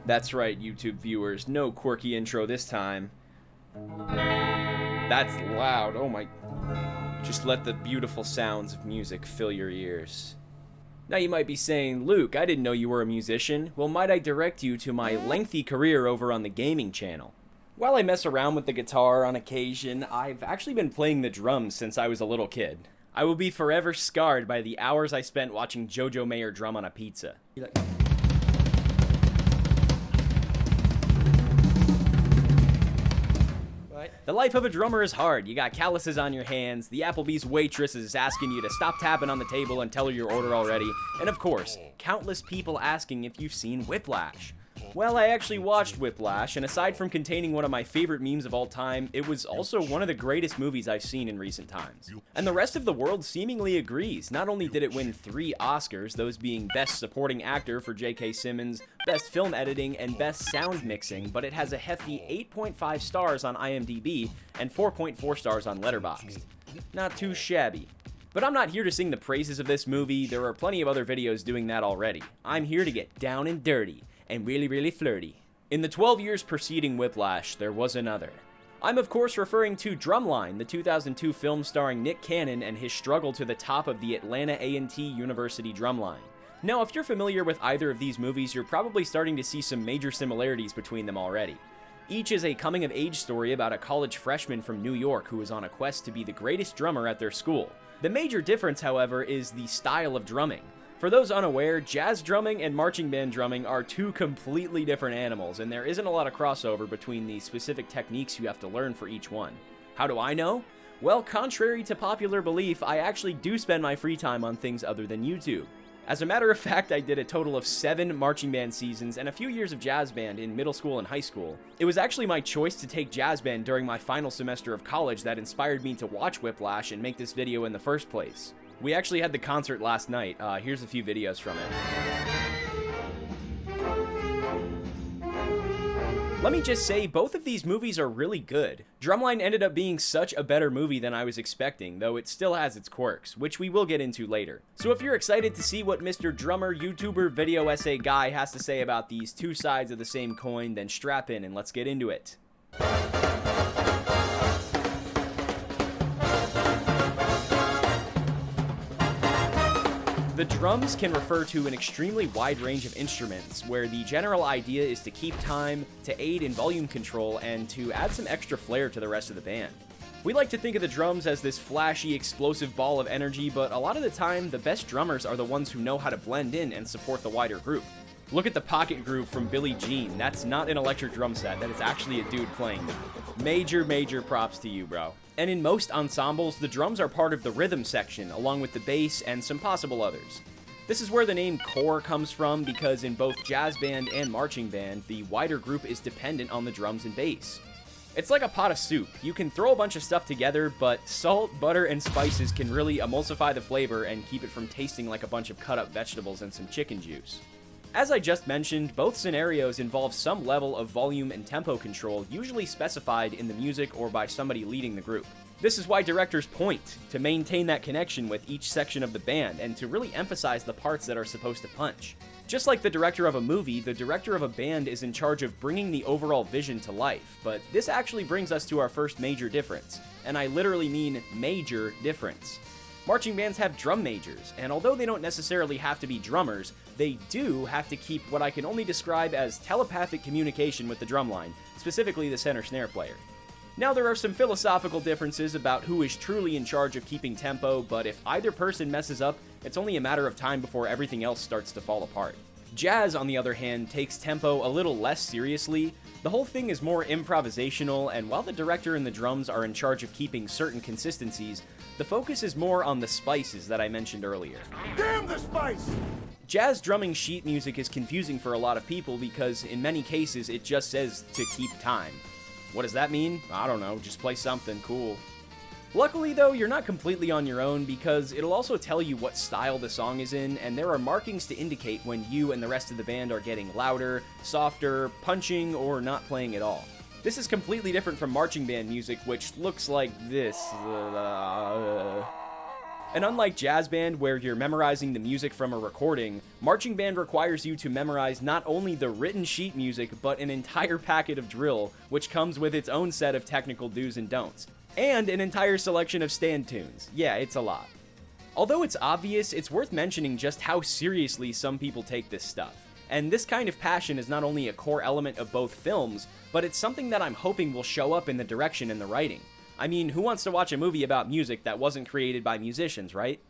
That's right, YouTube viewers, no quirky intro this time. That's loud, oh my... Just let the beautiful sounds of music fill your ears. Now you might be saying, Luke, I didn't know you were a musician. Well, might I direct you to my lengthy career over on the gaming channel. While I mess around with the guitar on occasion, I've actually been playing the drums since I was a little kid. I will be forever scarred by the hours I spent watching Jojo Mayer drum on a pizza. The life of a drummer is hard. You got calluses on your hands, the Applebee's waitress is asking you to stop tapping on the table and tell her your order already, and of course, countless people asking if you've seen Whiplash. Well, I actually watched Whiplash, and aside from containing one of my favorite memes of all time, it was also one of the greatest movies I've seen in recent times. And the rest of the world seemingly agrees. Not only did it win 3 Oscars, those being Best Supporting Actor for J.K. Simmons, Best Film Editing, and Best Sound Mixing, but it has a hefty 8.5 stars on IMDb and 4.4 stars on Letterboxd. Not too shabby. But I'm not here to sing the praises of this movie, there are plenty of other videos doing that already. I'm here to get down and dirty. And really flirty. In the 12 years preceding Whiplash, there was another. I'm of course referring to Drumline, the 2002 film starring Nick Cannon and his struggle to the top of the Atlanta A&T University drumline. Now, if you're familiar with either of these movies, you're probably starting to see some major similarities between them already. Each is a coming-of-age story about a college freshman from New York who is on a quest to be the greatest drummer at their school. The major difference, however, is the style of drumming. For those unaware, jazz drumming and marching band drumming are 2 completely different animals, and there isn't a lot of crossover between the specific techniques you have to learn for each one. How do I know? Well, contrary to popular belief, I actually do spend my free time on things other than YouTube. As a matter of fact, I did a total of 7 marching band seasons and a few years of jazz band in middle school and high school. It was actually my choice to take jazz band during my final semester of college that inspired me to watch Whiplash and make this video in the first place. We actually had the concert last night. Here's a few videos from it. Let me just say, both of these movies are really good. Drumline ended up being such a better movie than I was expecting, though it still has its quirks, which we will get into later. So if you're excited to see what Mr. Drummer, YouTuber, video essay guy has to say about these 2 sides of the same coin, then strap in and let's get into it. The drums can refer to an extremely wide range of instruments, where the general idea is to keep time, to aid in volume control, and to add some extra flair to the rest of the band. We like to think of the drums as this flashy, explosive ball of energy, but a lot of the time, the best drummers are the ones who know how to blend in and support the wider group. Look at the pocket groove from Billie Jean. That's not an electric drum set, that is actually a dude playing them. Major props to you, bro. And in most ensembles, the drums are part of the rhythm section, along with the bass and some possible others. This is where the name corps comes from, because in both jazz band and marching band, the wider group is dependent on the drums and bass. It's like a pot of soup. You can throw a bunch of stuff together, but salt, butter, and spices can really emulsify the flavor and keep it from tasting like a bunch of cut up vegetables and some chicken juice. As I just mentioned, both scenarios involve some level of volume and tempo control, usually specified in the music or by somebody leading the group. This is why directors point to maintain that connection with each section of the band and to really emphasize the parts that are supposed to punch. Just like the director of a movie, the director of a band is in charge of bringing the overall vision to life, but this actually brings us to our first major difference, and I literally mean major difference. Marching bands have drum majors, and although they don't necessarily have to be drummers, they do have to keep what I can only describe as telepathic communication with the drumline, specifically the center snare player. Now, there are some philosophical differences about who is truly in charge of keeping tempo, but if either person messes up, it's only a matter of time before everything else starts to fall apart. Jazz, on the other hand, takes tempo a little less seriously. The whole thing is more improvisational, and while the director and the drums are in charge of keeping certain consistencies, the focus is more on the spices that I mentioned earlier. Damn the spice! Jazz drumming sheet music is confusing for a lot of people because in many cases it just says to keep time. What does that mean? I don't know, just play something cool. Luckily though, you're not completely on your own because it'll also tell you what style the song is in, and there are markings to indicate when you and the rest of the band are getting louder, softer, punching, or not playing at all. This is completely different from marching band music, which looks like this. And unlike jazz band, where you're memorizing the music from a recording, marching band requires you to memorize not only the written sheet music, but an entire packet of drill, which comes with its own set of technical do's and don'ts, and an entire selection of stand tunes. Yeah, it's a lot. Although it's obvious, it's worth mentioning just how seriously some people take this stuff. And this kind of passion is not only a core element of both films, but it's something that I'm hoping will show up in the direction and the writing. I mean, who wants to watch a movie about music that wasn't created by musicians, right?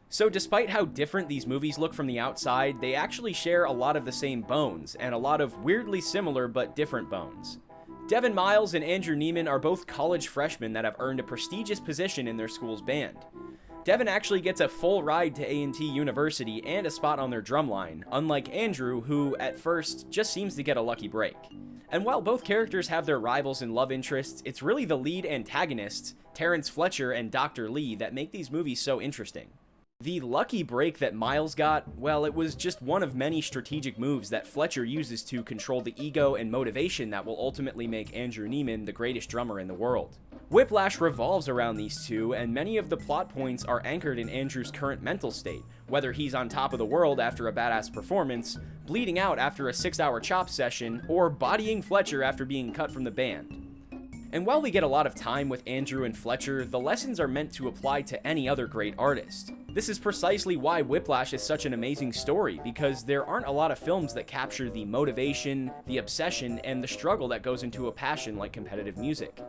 So despite how different these movies look from the outside, they actually share a lot of the same bones, and a lot of weirdly similar but different bones. Devin Miles and Andrew Neiman are both college freshmen that have earned a prestigious position in their school's band. Devin actually gets a full ride to A&T University and a spot on their drumline, unlike Andrew, who, at first, just seems to get a lucky break. And while both characters have their rivals and love interests, it's really the lead antagonists, Terrence Fletcher and Dr. Lee, that make these movies so interesting. The lucky break that Miles got, well, it was just one of many strategic moves that Fletcher uses to control the ego and motivation that will ultimately make Andrew Neiman the greatest drummer in the world. Whiplash revolves around these two, and many of the plot points are anchored in Andrew's current mental state, whether he's on top of the world after a badass performance, bleeding out after a 6-hour chop session, or bodying Fletcher after being cut from the band. And while we get a lot of time with Andrew and Fletcher, the lessons are meant to apply to any other great artist. This is precisely why Whiplash is such an amazing story, because there aren't a lot of films that capture the motivation, the obsession, and the struggle that goes into a passion like competitive music.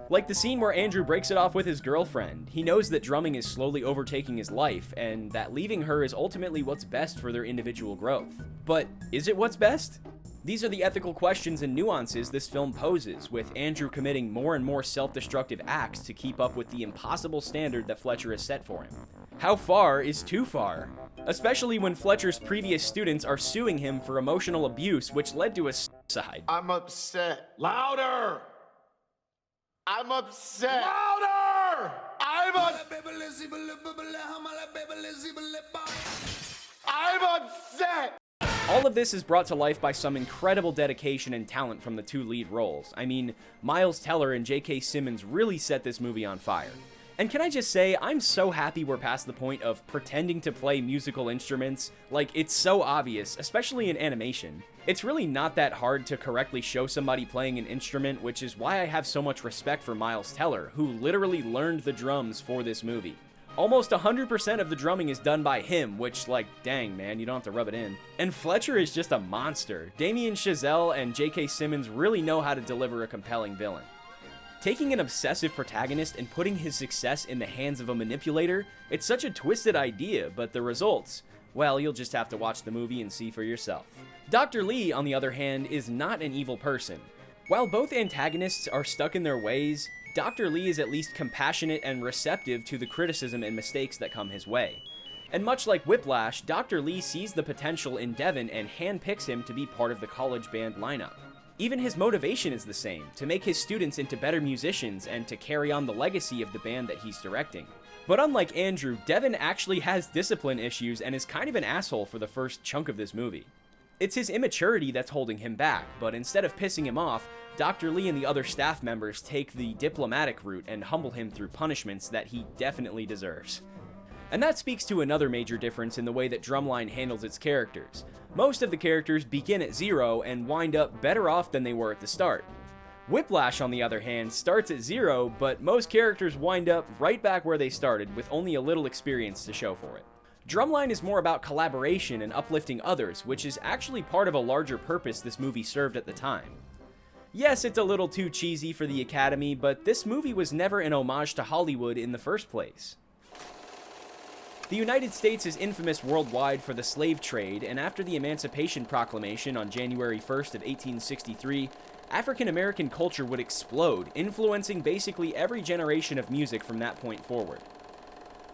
Like the scene where Andrew breaks it off with his girlfriend. He knows that drumming is slowly overtaking his life, and that leaving her is ultimately what's best for their individual growth. But is it what's best? These are the ethical questions and nuances this film poses, with Andrew committing more and more self-destructive acts to keep up with the impossible standard that Fletcher has set for him. How far is too far? Especially when Fletcher's previous students are suing him for emotional abuse, which led to a suicide. I'm upset. Louder! I'm upset. Louder! I'm upset! All of this is brought to life by some incredible dedication and talent from the two lead roles. I mean, Miles Teller and J.K. Simmons really set this movie on fire. And can I just say, I'm so happy we're past the point of pretending to play musical instruments. Like, it's so obvious, especially in animation. It's really not that hard to correctly show somebody playing an instrument, which is why I have so much respect for Miles Teller, who literally learned the drums for this movie. Almost 100% of the drumming is done by him, which, like, dang, man, you don't have to rub it in. And Fletcher is just a monster. Damien Chazelle and J.K. Simmons really know how to deliver a compelling villain. Taking an obsessive protagonist and putting his success in the hands of a manipulator, it's such a twisted idea, but the results, well, you'll just have to watch the movie and see for yourself. Dr. Lee, on the other hand, is not an evil person. While both antagonists are stuck in their ways, Dr. Lee is at least compassionate and receptive to the criticism and mistakes that come his way. And much like Whiplash, Dr. Lee sees the potential in Devin and handpicks him to be part of the college band lineup. Even his motivation is the same, to make his students into better musicians and to carry on the legacy of the band that he's directing. But unlike Andrew, Devin actually has discipline issues and is kind of an asshole for the first chunk of this movie. It's his immaturity that's holding him back, but instead of pissing him off, Dr. Lee and the other staff members take the diplomatic route and humble him through punishments that he definitely deserves. And that speaks to another major difference in the way that Drumline handles its characters. Most of the characters begin at 0 and wind up better off than they were at the start. Whiplash, on the other hand, starts at 0, but most characters wind up right back where they started with only a little experience to show for it. Drumline is more about collaboration and uplifting others, which is actually part of a larger purpose this movie served at the time. Yes, it's a little too cheesy for the Academy, but this movie was never an homage to Hollywood in the first place. The United States is infamous worldwide for the slave trade, and after the Emancipation Proclamation on January 1st of 1863, African American culture would explode, influencing basically every generation of music from that point forward.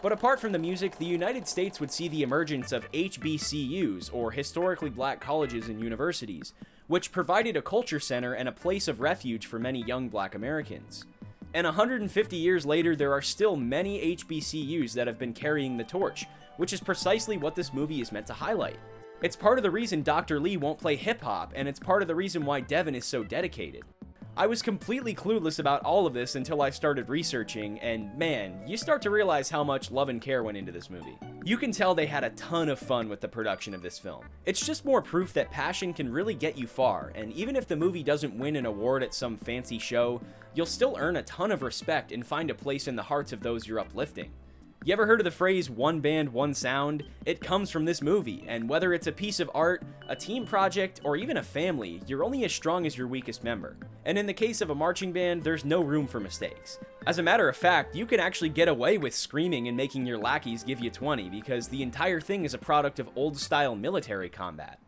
But apart from the music, the United States would see the emergence of HBCUs, or historically black colleges and universities, which provided a culture center and a place of refuge for many young black Americans. And 150 years later, there are still many HBCUs that have been carrying the torch, which is precisely what this movie is meant to highlight. It's part of the reason Dr. Lee won't play hip-hop, and it's part of the reason why Devin is so dedicated. I was completely clueless about all of this until I started researching, and man, you start to realize how much love and care went into this movie. You can tell they had a ton of fun with the production of this film. It's just more proof that passion can really get you far, and even if the movie doesn't win an award at some fancy show, you'll still earn a ton of respect and find a place in the hearts of those you're uplifting. You ever heard of the phrase, one band, one sound? It comes from this movie, and whether it's a piece of art, a team project, or even a family, you're only as strong as your weakest member. And in the case of a marching band, there's no room for mistakes. As a matter of fact, you can actually get away with screaming and making your lackeys give you 20 because the entire thing is a product of old-style military combat.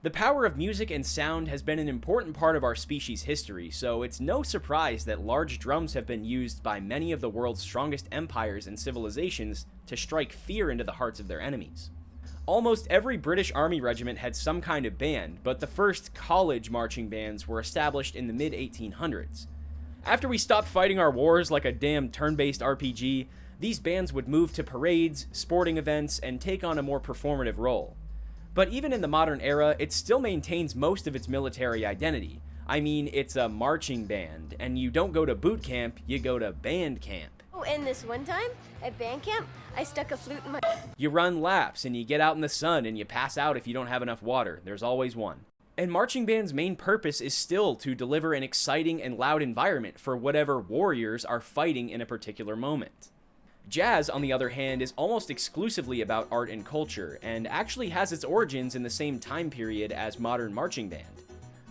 The power of music and sound has been an important part of our species' history, so it's no surprise that large drums have been used by many of the world's strongest empires and civilizations to strike fear into the hearts of their enemies. Almost every British Army regiment had some kind of band, but the first college marching bands were established in the mid-1800s. After we stopped fighting our wars like a damn turn-based RPG, these bands would move to parades, sporting events, and take on a more performative role. But even in the modern era, it still maintains most of its military identity. I mean, it's a marching band, and you don't go to boot camp, you go to band camp. Oh, and this one time, at band camp, I stuck a flute in my... You run laps, and you get out in the sun, and you pass out if you don't have enough water. There's always one. And marching band's main purpose is still to deliver an exciting and loud environment for whatever warriors are fighting in a particular moment. Jazz, on the other hand, is almost exclusively about art and culture, and actually has its origins in the same time period as modern marching band.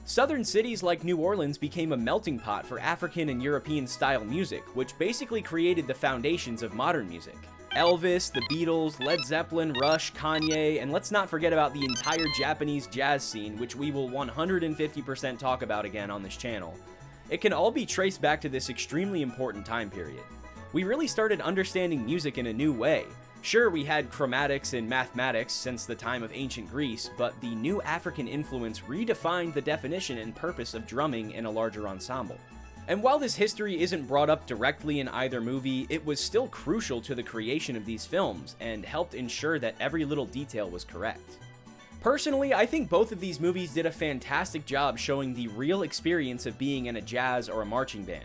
Southern cities like New Orleans became a melting pot for African and European style music, which basically created the foundations of modern music. Elvis, the Beatles, Led Zeppelin, Rush, Kanye, and let's not forget about the entire Japanese jazz scene, which we will 150% talk about again on this channel. It can all be traced back to this extremely important time period. We really started understanding music in a new way. Sure, we had chromatics and mathematics since the time of ancient Greece, but the new African influence redefined the definition and purpose of drumming in a larger ensemble. And while this history isn't brought up directly in either movie, it was still crucial to the creation of these films and helped ensure that every little detail was correct. Personally, I think both of these movies did a fantastic job showing the real experience of being in a jazz or a marching band.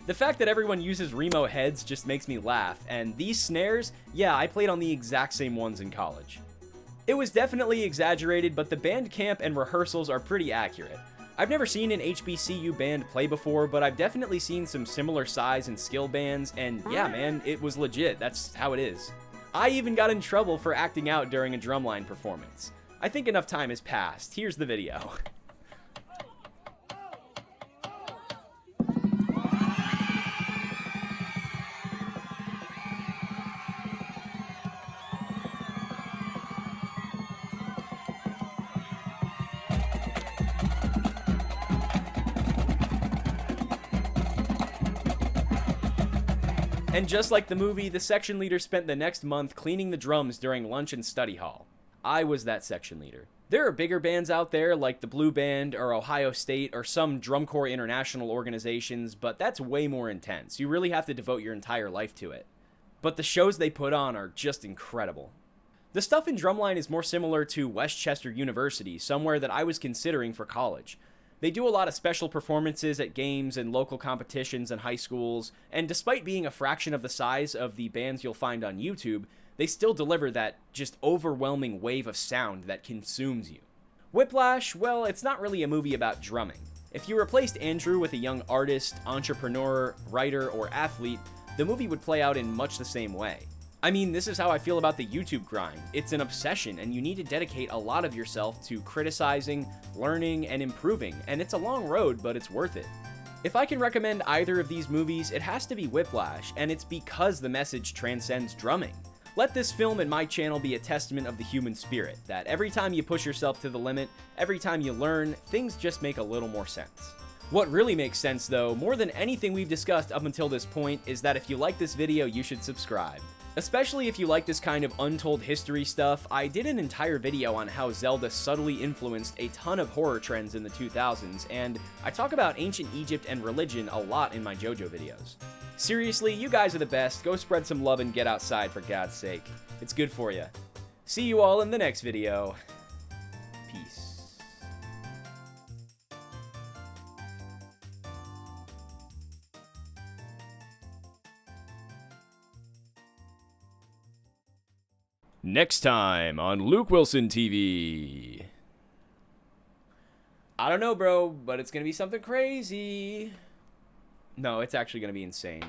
The fact that everyone uses Remo heads just makes me laugh, and these snares, yeah, I played on the exact same ones in college. It was definitely exaggerated, but the band camp and rehearsals are pretty accurate. I've never seen an HBCU band play before, but I've definitely seen some similar size and skill bands, and yeah man, it was legit, that's how it is. I even got in trouble for acting out during a drumline performance. I think enough time has passed, here's the video. And just like the movie, the section leader spent the next month cleaning the drums during lunch and study hall. I was that section leader. There are bigger bands out there like the Blue Band or Ohio State or some drum corps international organizations, but that's way more intense. You really have to devote your entire life to it. But the shows they put on are just incredible. The stuff in Drumline is more similar to Westchester University, somewhere that I was considering for college. They do a lot of special performances at games and local competitions and high schools, and despite being a fraction of the size of the bands you'll find on YouTube, they still deliver that just overwhelming wave of sound that consumes you. Whiplash, well, it's not really a movie about drumming. If you replaced Andrew with a young artist, entrepreneur, writer, or athlete, the movie would play out in much the same way. I mean, this is how I feel about the YouTube grind. It's an obsession, and you need to dedicate a lot of yourself to criticizing, learning, and improving, and it's a long road, but it's worth it. If I can recommend either of these movies, it has to be Whiplash, and it's because the message transcends drumming. Let this film and my channel be a testament of the human spirit, that every time you push yourself to the limit, every time you learn, things just make a little more sense. What really makes sense though, more than anything we've discussed up until this point, is that if you like this video, you should subscribe. Especially if you like this kind of untold history stuff, I did an entire video on how Zelda subtly influenced a ton of horror trends in the 2000s, and I talk about ancient Egypt and religion a lot in my JoJo videos. Seriously, you guys are the best, go spread some love and get outside for God's sake. It's good for you. See you all in the next video. Peace. Next time on Luke Wilson TV. I don't know, bro, but it's gonna be something crazy. No, it's actually gonna be insane.